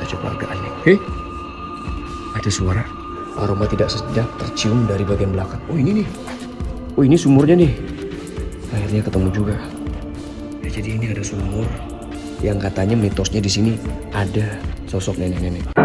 coba agak aneh. Hei, ada suara. Aroma tidak sedap tercium dari bagian belakang. Oh ini nih. Oh ini sumurnya nih. Akhirnya ketemu juga. Ya, jadi ini ada sumur yang katanya mitosnya di sini ada sosok nenek-nenek.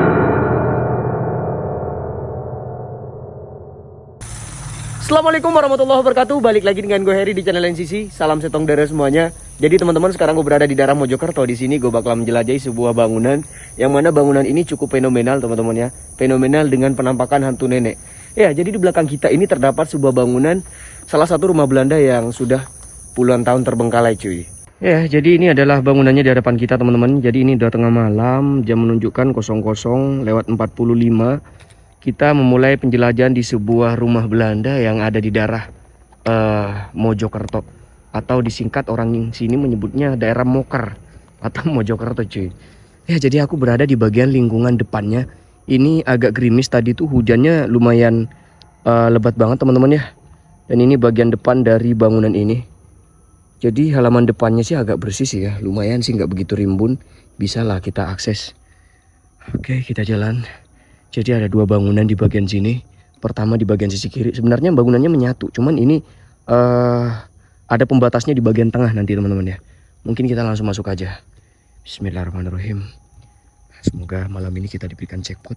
Assalamualaikum warahmatullahi wabarakatuh. Balik lagi dengan gue Heri di channel NCC. Salam setong dara semuanya. Jadi teman-teman, sekarang gue berada di daerah Mojokerto. Di sini gue bakal menjelajahi sebuah bangunan yang mana bangunan ini cukup fenomenal teman-teman ya. Fenomenal dengan penampakan hantu nenek. Ya, jadi di belakang kita ini terdapat sebuah bangunan, salah satu rumah Belanda yang sudah puluhan tahun terbengkalai cuy. Ya, jadi ini adalah bangunannya di hadapan kita teman-teman. Jadi ini udah tengah malam, jam menunjukkan 00:45. Kita memulai penjelajahan di sebuah rumah Belanda yang ada di daerah Mojokerto, atau disingkat orang sini menyebutnya daerah Moker atau Mojokerto cuy. Ya, jadi aku berada di bagian lingkungan depannya. Ini agak gerimis, tadi tuh hujannya lumayan lebat banget teman-teman ya. Dan ini bagian depan dari bangunan ini. Jadi halaman depannya sih agak bersih sih ya, lumayan sih, nggak begitu rimbun, bisa lah kita akses. Oke, kita jalan. Jadi ada dua bangunan di bagian sini. Pertama di bagian sisi kiri. Sebenarnya bangunannya menyatu, cuman ini ada pembatasnya di bagian tengah nanti teman-teman ya. Mungkin kita langsung masuk aja. Bismillahirrahmanirrahim. Semoga malam ini kita diberikan jackpot.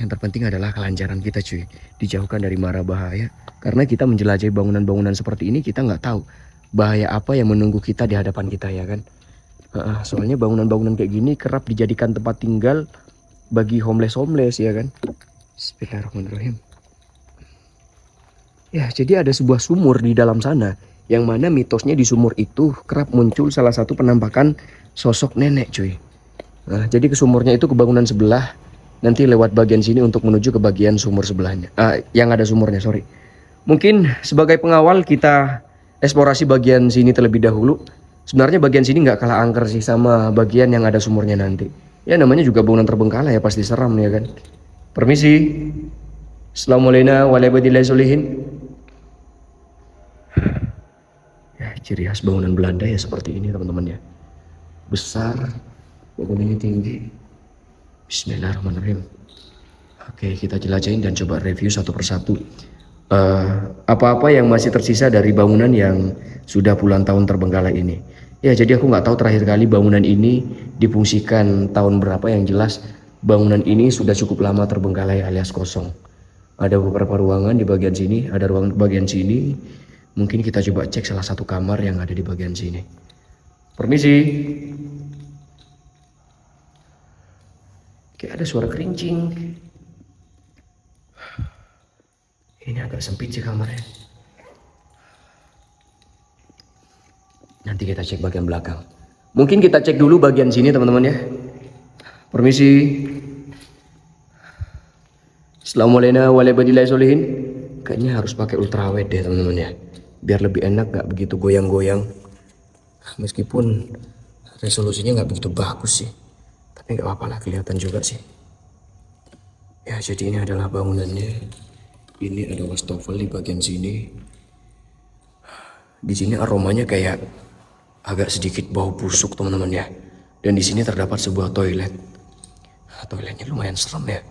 Yang terpenting adalah kelancaran kita cuy. Dijauhkan dari mara bahaya. Karena kita menjelajahi bangunan-bangunan seperti ini, kita nggak tahu bahaya apa yang menunggu kita di hadapan kita ya kan. Soalnya bangunan-bangunan kayak gini kerap dijadikan tempat tinggal bagi homeless ya kan. Bismillahirrahmanirrahim. Ya, jadi ada sebuah sumur di dalam sana, yang mana mitosnya di sumur itu kerap muncul salah satu penampakan sosok nenek cuy. Nah, jadi ke sumurnya itu ke bangunan sebelah, nanti lewat bagian sini untuk menuju ke bagian sumur sebelahnya. Yang ada sumurnya, sorry. Mungkin sebagai pengawal kita eksplorasi bagian sini terlebih dahulu. Sebenarnya bagian sini nggak kalah angker sih sama bagian yang ada sumurnya nanti. Ya namanya juga bangunan terbengkalai ya, pasti seram ya kan. Permisi. Assalamualaikum warahmatullahi wabarakatuh. Ya, ciri khas bangunan Belanda ya seperti ini teman-teman ya. Besar, bangunannya tinggi. Bismillahirrahmanirrahim. Oke, kita jelajahin dan coba review satu persatu apa-apa yang masih tersisa dari bangunan yang sudah puluhan tahun terbengkalai ini. Ya, jadi aku nggak tahu terakhir kali bangunan ini difungsikan tahun berapa. Yang jelas bangunan ini sudah cukup lama terbengkalai alias kosong. Ada beberapa ruangan di bagian sini, ada ruang bagian sini. Mungkin kita coba cek salah satu kamar yang ada di bagian sini. Permisi. Kayak ada suara kerincing. Ini agak sempit sih kamarnya. Nanti kita cek bagian belakang. Mungkin kita cek dulu bagian sini teman-teman ya. Permisi. Assalamualaikum warahmatullahi wabarakatuh. Kayaknya harus pakai ultrawide deh teman-teman ya, biar lebih enak, gak begitu goyang-goyang. Meskipun resolusinya gak begitu bagus sih, tapi gak apa-apa lah, kelihatan juga sih. Ya, jadi ini adalah bangunannya. Ini ada wastafel di bagian sini. Di sini aromanya kayak agak sedikit bau busuk teman-teman ya. Dan di sini terdapat sebuah toilet. Toiletnya lumayan serem ya.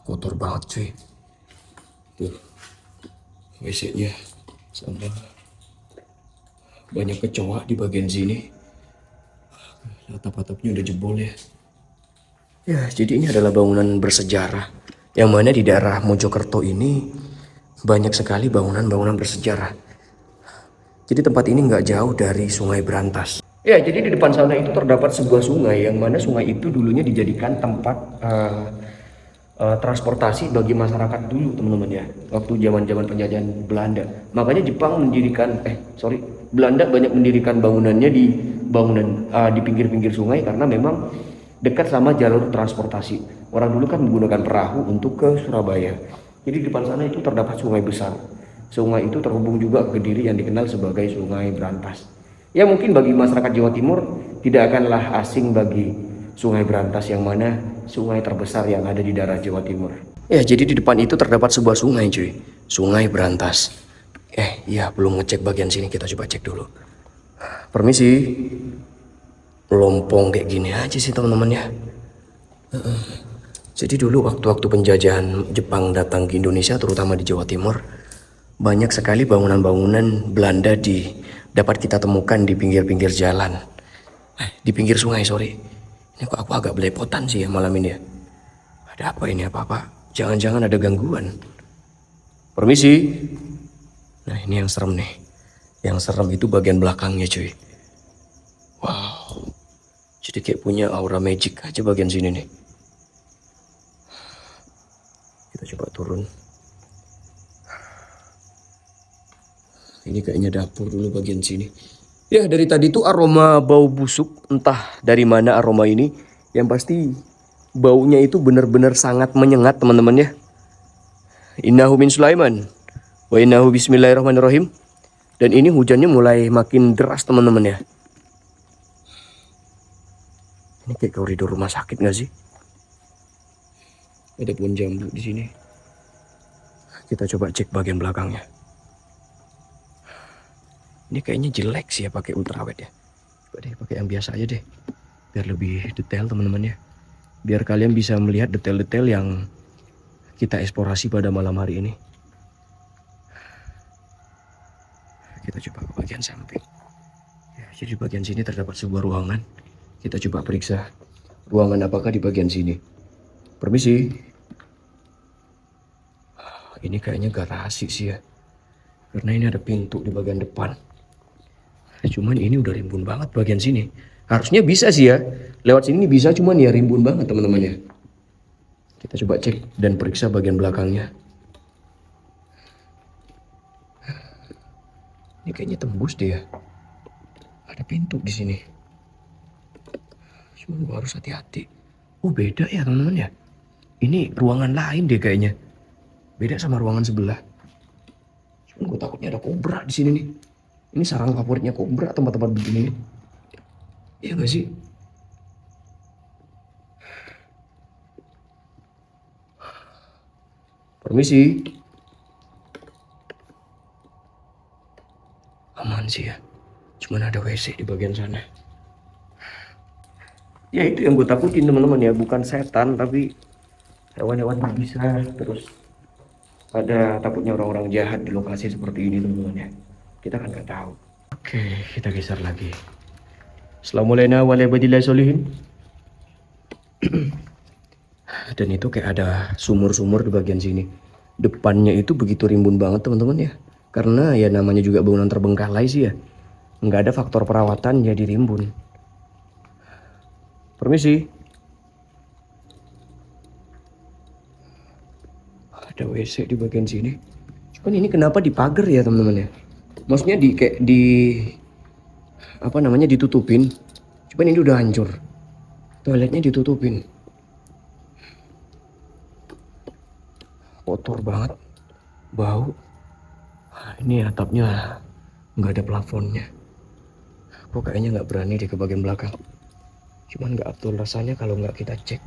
Kotor banget cuy. Tuh, WC-nya sama banyak kecoa di bagian sini. Atap-atapnya udah jebol ya. Ya, jadi ini adalah bangunan bersejarah yang mana di daerah Mojokerto ini banyak sekali bangunan-bangunan bersejarah. Jadi tempat ini nggak jauh dari Sungai Brantas. Ya, jadi di depan sana itu terdapat sebuah sungai yang mana sungai itu dulunya dijadikan tempat transportasi bagi masyarakat dulu teman-teman ya. Waktu zaman-zaman penjajahan Belanda. Makanya Belanda banyak mendirikan bangunannya di pinggir-pinggir sungai karena memang dekat sama jalur transportasi. Orang dulu kan menggunakan perahu untuk ke Surabaya. Jadi di depan sana itu terdapat sungai besar. Sungai itu terhubung juga ke Kediri yang dikenal sebagai Sungai Brantas. Ya, mungkin bagi masyarakat Jawa Timur tidak akanlah asing bagi Sungai Brantas, yang mana sungai terbesar yang ada di daerah Jawa Timur. Ya, jadi di depan itu terdapat sebuah sungai cuy. Sungai Brantas. Iya, belum ngecek bagian sini, kita coba cek dulu. Permisi. Lompong kayak gini aja sih teman-teman ya. Jadi dulu waktu-waktu penjajahan Jepang datang ke Indonesia, terutama di Jawa Timur, banyak sekali bangunan-bangunan Belanda dapat kita temukan di pinggir-pinggir jalan. Di pinggir sungai, sorry. Ini kok aku agak belepotan sih ya malam ini ya. Ada apa ini apa-apa? Jangan-jangan ada gangguan. Permisi. Nah ini yang serem nih. Yang serem itu bagian belakangnya cuy. Wow. Jadi kayak punya aura magic aja bagian sini nih. Kita coba turun. Ini kayaknya dapur dulu bagian sini. Ya dari tadi tuh aroma bau busuk. Entah dari mana aroma ini. Yang pasti baunya itu benar-benar sangat menyengat teman-teman ya. Innahu min Sulaiman. Wa innahu bismillahirrahmanirrahim. Dan ini hujannya mulai makin deras teman-teman ya. Ini kayak koridor rumah sakit gak sih? Ada pohon jambu di sini. Kita coba cek bagian belakangnya. Ini kayaknya jelek sih ya pakai ultrawide ya. Coba deh pakai yang biasa aja deh. Biar lebih detail teman-teman ya. Biar kalian bisa melihat detail-detail yang kita eksplorasi pada malam hari ini. Kita coba ke bagian samping. Ya, jadi di bagian sini terdapat sebuah ruangan. Kita coba periksa ruangan apakah di bagian sini. Permisi. Ini kayaknya garasi sih ya. Karena ini ada pintu di bagian depan. Cuman ini udah rimbun banget bagian sini. Harusnya bisa sih ya. Lewat sini bisa, cuman ya rimbun banget teman-teman ya. Kita coba cek dan periksa bagian belakangnya. Ini kayaknya tembus deh ya. Ada pintu di sini. Cuman gua harus hati-hati. Oh beda ya teman-teman ya. Ini ruangan lain deh kayaknya. Beda sama ruangan sebelah. Cuman gue takutnya ada kobra di sini nih. Ini sarang favoritnya kobra tempat-tempat begini nih. Iya gak sih? Permisi. Aman sih ya. Cuman ada WC di bagian sana. Ya itu yang gue takutin teman-teman ya. Bukan setan tapi hewan-hewan bisa. Terus ada takutnya orang-orang jahat di lokasi seperti ini teman-teman ya. Kita kan nggak tahu. Oke, kita geser lagi. Assalamualaikum warahmatullahi wabarakatuh. Dan itu kayak ada sumur-sumur di bagian sini. Depannya itu begitu rimbun banget teman-teman ya. Karena ya namanya juga bangunan terbengkalai sih ya. Nggak ada faktor perawatan jadi rimbun. Permisi. Ada WC di bagian sini. Cuman ini kenapa dipagar ya teman-teman ya? Maksudnya kayak apa namanya ditutupin. Cuman ini udah hancur. Toiletnya ditutupin. Kotor banget. Bau. Ini atapnya nggak ada plafonnya. Aku kayaknya nggak berani deh ke bagian belakang. Cuman nggak afdol rasanya kalau nggak kita cek.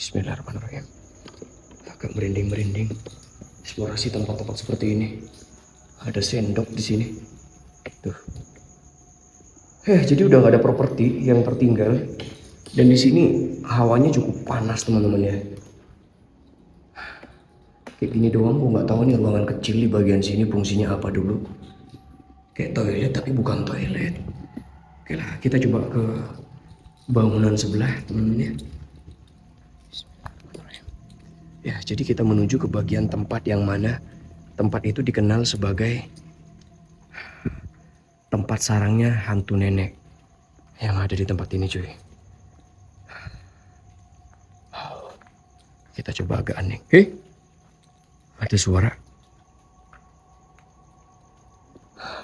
Bismillahirrahmanirrahim. Agak merinding-merinding. Eksplorasi tempat-tempat seperti ini. Ada sendok di sini. Tuh. Jadi udah nggak ada properti yang tertinggal. Dan di sini hawanya cukup panas teman-teman ya. Kayak gini doang, gue nggak tahu nih ruangan kecil di bagian sini fungsinya apa dulu. Kayak toilet tapi bukan toilet. Oke lah, kita coba ke bangunan sebelah teman-teman ya. Ya, jadi kita menuju ke bagian tempat yang mana tempat itu dikenal sebagai tempat sarangnya hantu nenek yang ada di tempat ini cuy. Kita coba agak aneh. Ada suara.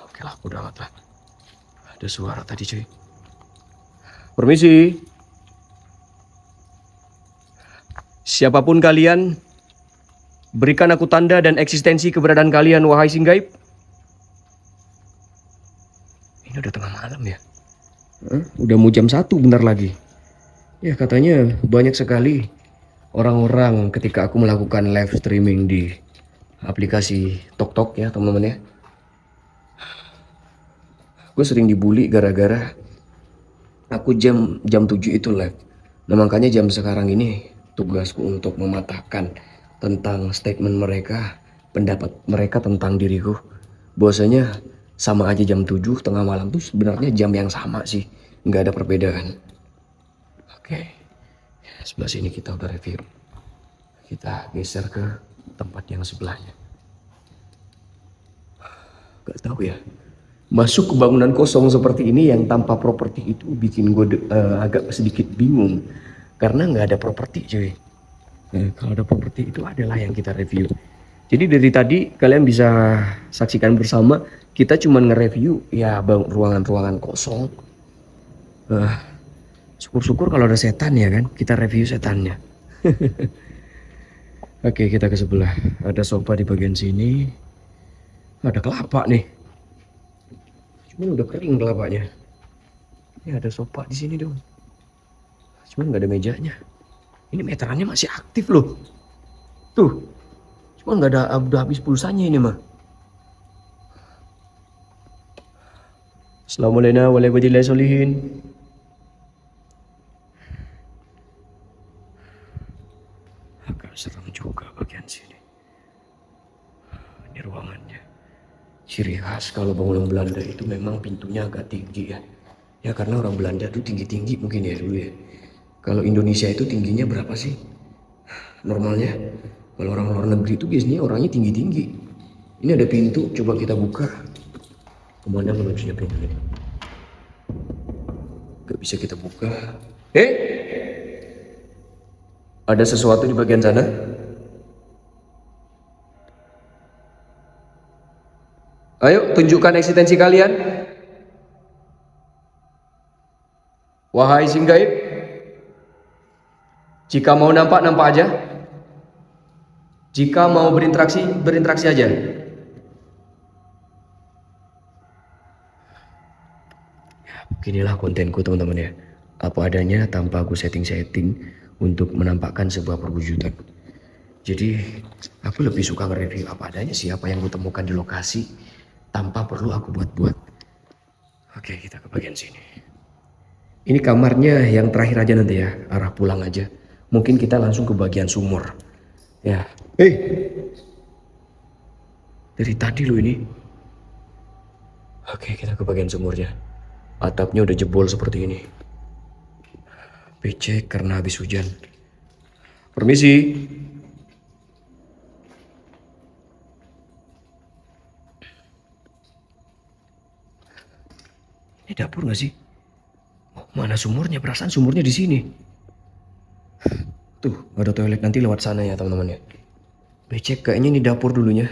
Oke lah, udah amat lah. Ada suara tadi cuy. Permisi. Siapapun kalian, berikan aku tanda dan eksistensi keberadaan kalian, wahai sing gaib. Ini udah tengah malam ya. Udah mau jam 1 bentar lagi. Ya katanya banyak sekali orang-orang ketika aku melakukan live streaming di aplikasi TokTok ya teman-teman ya. Gue sering dibully gara-gara aku jam 7 itu live. Nah makanya jam sekarang ini tugasku untuk mematahkan tentang statement mereka, pendapat mereka tentang diriku. Bahwasanya sama aja jam 7 tengah malam tuh sebenarnya jam yang sama sih, nggak ada perbedaan. Oke, sebelah sini kita udah review. Kita geser ke tempat yang sebelahnya. Gak tahu ya. Masuk ke bangunan kosong seperti ini yang tanpa properti itu bikin gue agak sedikit bingung. Karena nggak ada properti cuy. Kalau ada properti itu adalah yang kita review. Jadi dari tadi kalian bisa saksikan bersama. Kita cuma nge-review ya ruangan-ruangan kosong. Syukur-syukur kalau ada setan ya kan. Kita review setannya. Oke, kita ke sebelah. Ada sofa di bagian sini. Ada kelapa nih. Cuman udah kering kelapanya. Ini ada sofa di sini dong. Cuman nggak ada mejanya. Ini meterannya masih aktif loh. Tuh. Cuma nggak ada, udah habis pulsanya ini mah. Assalamualaikum warahmatullahi wabarakatuh. Agak serem juga bagian sini. Ini ruangannya. Ciri khas kalau bangunan Belanda itu memang pintunya agak tinggi ya. Ya karena orang Belanda tuh tinggi-tinggi mungkin ya dulu ya. Kalau Indonesia itu tingginya berapa sih? Normalnya. Kalau orang luar negeri itu biasanya orangnya tinggi-tinggi. Ini ada pintu, coba kita buka. Kemana menujunya pintu ini? Gak bisa kita buka. Ada sesuatu di bagian sana? Ayo tunjukkan eksistensi kalian. Wahai sing gaib. Jika mau nampak, nampak aja. Jika mau berinteraksi, berinteraksi aja. Beginilah kontenku teman-teman ya. Apa adanya tanpa aku setting-setting untuk menampakkan sebuah perwujudan. Jadi aku lebih suka nge-review apa adanya sih, apa yang gue temukan di lokasi tanpa perlu aku buat-buat. Oke, kita ke bagian sini. Ini kamarnya yang terakhir aja nanti ya, arah pulang aja. Mungkin kita langsung ke bagian sumur. Ya. Dari tadi lo ini. Oke, kita ke bagian sumurnya. Atapnya udah jebol seperti ini. Becek karena habis hujan. Permisi. Ini dapur nggak sih? Oh, mana sumurnya? Perasaan sumurnya di sini. Tuh, ada toilet nanti lewat sana ya teman-teman ya. Becek kayaknya ini dapur dulunya.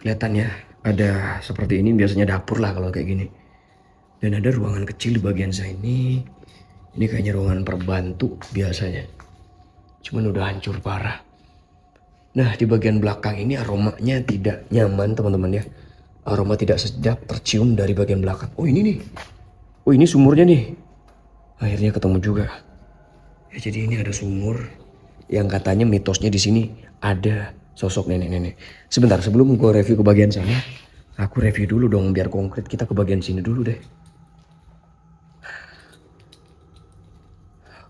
Kelihatannya ada seperti ini, biasanya dapur lah kalau kayak gini. Dan ada ruangan kecil di bagian sini. Ini kayaknya ruangan perbantu biasanya. Cuman udah hancur parah. Nah di bagian belakang ini aromanya tidak nyaman teman-teman ya. Aroma tidak sedap tercium dari bagian belakang. Oh ini nih. Oh ini sumurnya nih. Akhirnya ketemu juga. Ya jadi ini ada sumur. Yang katanya mitosnya di sini ada sosok nenek-nenek. Sebentar sebelum gue review ke bagian sana. Aku review dulu dong biar konkret, kita ke bagian sini dulu deh.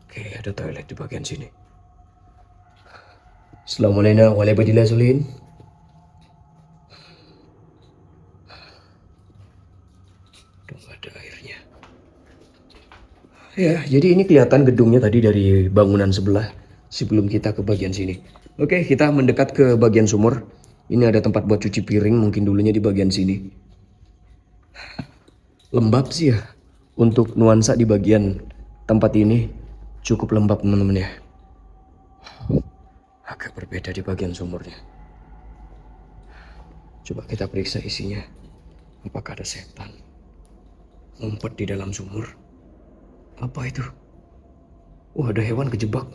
Oke, ada toilet di bagian sini. Assalamualaikum warahmatullahi wabarakatuh. Udah gak ada airnya. Ya, jadi ini kelihatan gedungnya tadi dari bangunan sebelah sebelum kita ke bagian sini. Oke, kita mendekat ke bagian sumur. Ini ada tempat buat cuci piring, mungkin dulunya di bagian sini. Lembab sih ya. Untuk nuansa di bagian tempat ini cukup lembab teman-teman ya. Agak berbeda di bagian sumurnya. Coba kita periksa isinya. Apakah ada setan ngumpet di dalam sumur? Apa itu? Wah, ada hewan kejebak.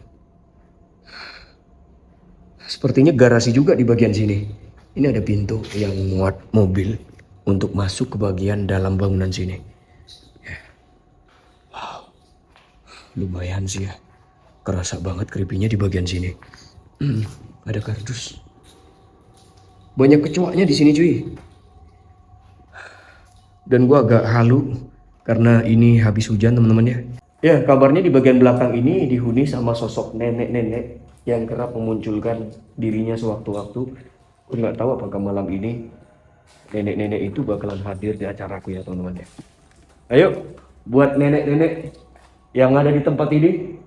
Sepertinya garasi juga di bagian sini. Ini ada pintu yang muat mobil untuk masuk ke bagian dalam bangunan sini. Wow, lumayan sih ya. Kerasa banget creepy-nya di bagian sini. Ada kardus. Banyak kecoaknya di sini cuy. Dan gua agak halu karena ini habis hujan teman-teman ya. Ya, kabarnya di bagian belakang ini dihuni sama sosok nenek-nenek yang kerap memunculkan dirinya sewaktu-waktu. Gue nggak tahu apakah malam ini nenek-nenek itu bakalan hadir di acaraku ya teman-teman ya. Ayo, buat nenek-nenek yang ada di tempat ini,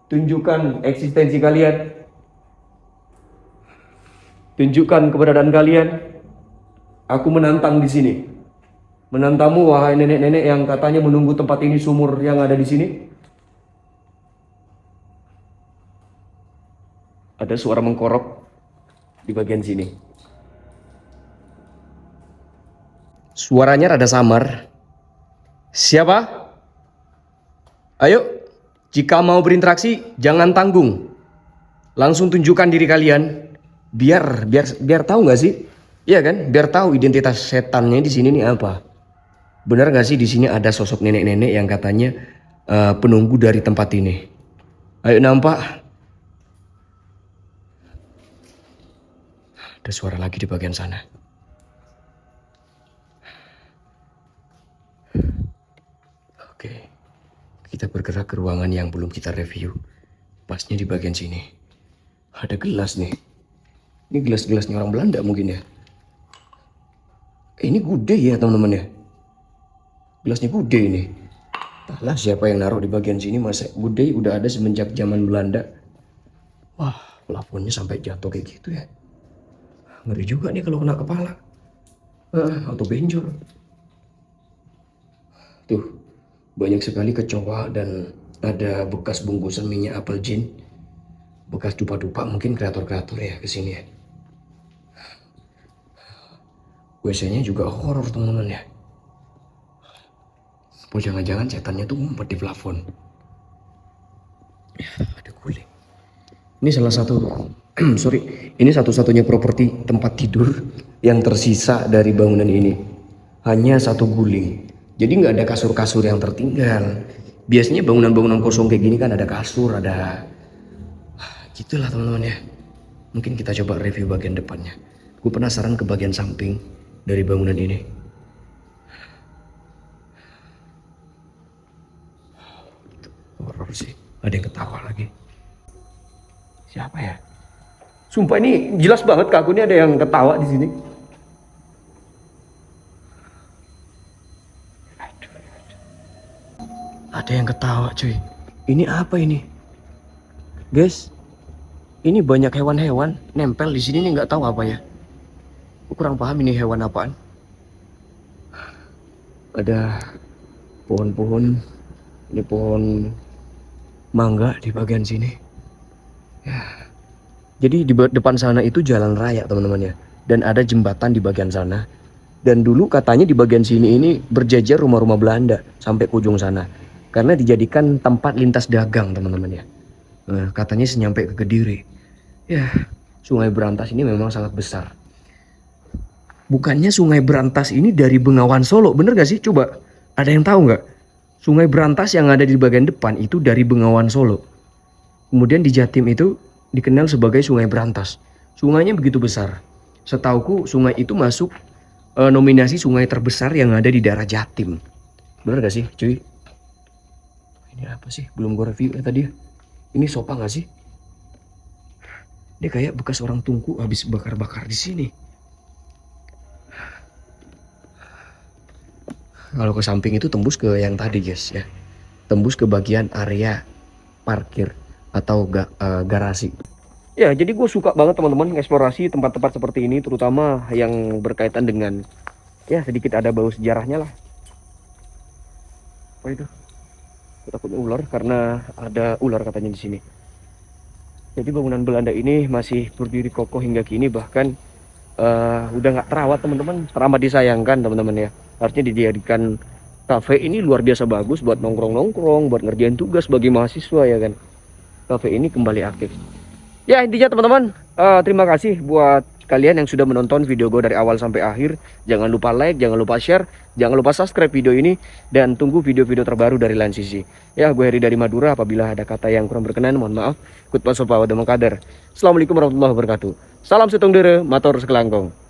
tunjukkan eksistensi kalian. Tunjukkan keberadaan kalian. Aku menantang di sini. Menantangmu wahai nenek-nenek yang katanya menunggu tempat ini sumur yang ada di sini. Ada suara mengkorok di bagian sini. Suaranya rada samar. Siapa? Ayo, jika mau berinteraksi jangan tanggung. Langsung tunjukkan diri kalian. Biar tahu nggak sih? Iya kan? Biar tahu identitas setannya di sini nih apa. Benar nggak sih di sini ada sosok nenek-nenek yang katanya penunggu dari tempat ini? Ayo nampak. Ada suara lagi di bagian sana. Oke, kita bergerak ke ruangan yang belum kita review. Pasnya di bagian sini. Ada gelas nih. Ini gelas-gelasnya orang Belanda mungkin ya. Ini gude ya teman-teman ya. Gelasnya gude ini. Entahlah siapa yang naruh di bagian sini. Masa gude udah ada semenjak zaman Belanda. Wah, plafonnya sampai jatuh kayak gitu ya. Ngeri juga nih kalau kena kepala. Atau benjol. Tuh, banyak sekali kecoa dan ada bekas bungkusan minyak apel jin. Bekas dupa-dupa mungkin kreator-kreator ya kesini ya. WC-nya juga horor teman-teman ya. Oh jangan-jangan setannya tuh ngumpet di plafon. Ya, ada guling. Ini salah satu ini satu-satunya properti tempat tidur yang tersisa dari bangunan ini. Hanya satu guling. Jadi nggak ada kasur-kasur yang tertinggal. Biasanya bangunan-bangunan kosong kayak gini kan ada kasur, ada gitulah teman-teman ya. Mungkin kita coba review bagian depannya. Gue penasaran ke bagian samping dari bangunan ini. Horor sih. Ada yang ketawa lagi. Siapa ya? Sumpah ini jelas banget ke aku ini ada yang ketawa di sini. Ada yang ketawa cuy. Ini apa ini? Guys, ini banyak hewan-hewan nempel di sini nih nggak tahu apa ya. Aku kurang paham ini hewan apaan. Ada pohon-pohon. Ini pohon mangga di bagian sini. Ya. Jadi di depan sana itu jalan raya teman-teman ya. Dan ada jembatan di bagian sana. Dan dulu katanya di bagian sini ini berjajar rumah-rumah Belanda sampai ke ujung sana. Karena dijadikan tempat lintas dagang teman-teman ya. Nah, katanya senyampai ke Kediri. Ya, Sungai Berantas ini memang sangat besar. Bukannya Sungai Berantas ini dari Bengawan Solo, bener gak sih? Coba, ada yang tahu nggak? Sungai Berantas yang ada di bagian depan itu dari Bengawan Solo. Kemudian di Jatim itu dikenal sebagai Sungai Berantas. Sungainya begitu besar. Setauku sungai itu masuk nominasi sungai terbesar yang ada di daerah Jatim. Bener gak sih cuy? Ini apa sih? Belum gue review ya tadi. Ini sopa gak sih? Ini kayak bekas orang tungku habis bakar-bakar di sini. Kalau ke samping itu tembus ke yang tadi guys ya. Tembus ke bagian area parkir atau garasi. Ya, jadi gue suka banget teman-teman eksplorasi tempat-tempat seperti ini, terutama yang berkaitan dengan ya sedikit ada bau sejarahnya lah. Apa itu? Gue takutnya ular karena ada ular katanya di sini. Jadi bangunan Belanda ini masih berdiri kokoh hingga kini, bahkan udah nggak terawat teman-teman, teramat disayangkan teman-teman ya. Harusnya dijadikan kafe ini luar biasa bagus buat nongkrong-nongkrong, buat ngerjain tugas bagi mahasiswa ya kan. Kafe ini kembali aktif. Ya intinya teman-teman, terima kasih buat kalian yang sudah menonton video gue dari awal sampai akhir. Jangan lupa like, jangan lupa share, jangan lupa subscribe video ini, dan tunggu video-video terbaru dari lain sisi. Ya, gue Heri dari Madura. Apabila ada kata yang kurang berkenan, mohon maaf. Kut pasopa wa damang kader. Assalamualaikum warahmatullahi wabarakatuh. Salam setong dere, matur sekelangkong.